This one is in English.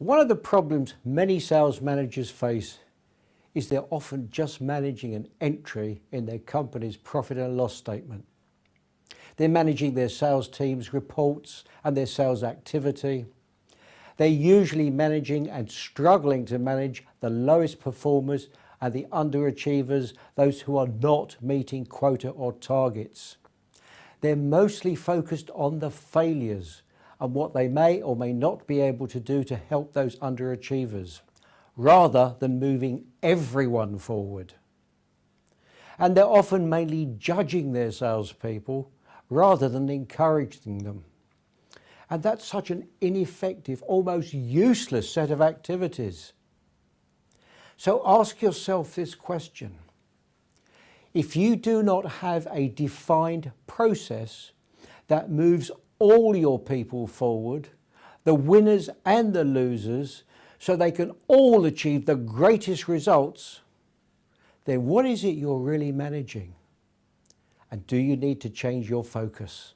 One of the problems many sales managers face is they're often just managing an entry in their company's profit and loss statement. They're managing their sales team's reports and their sales activity. They're usually managing and struggling to manage the lowest performers and the underachievers, those who are not meeting quota or targets. They're mostly focused on the failures and what they may or may not be able to do to help those underachievers, rather than moving everyone forward. And they're often mainly judging their salespeople rather than encouraging them. And that's such an ineffective, almost useless set of activities. So ask yourself this question. If you do not have a defined process that moves all your people forward, the winners and the losers, so they can all achieve the greatest results, then what is it you're really managing? And do you need to change your focus?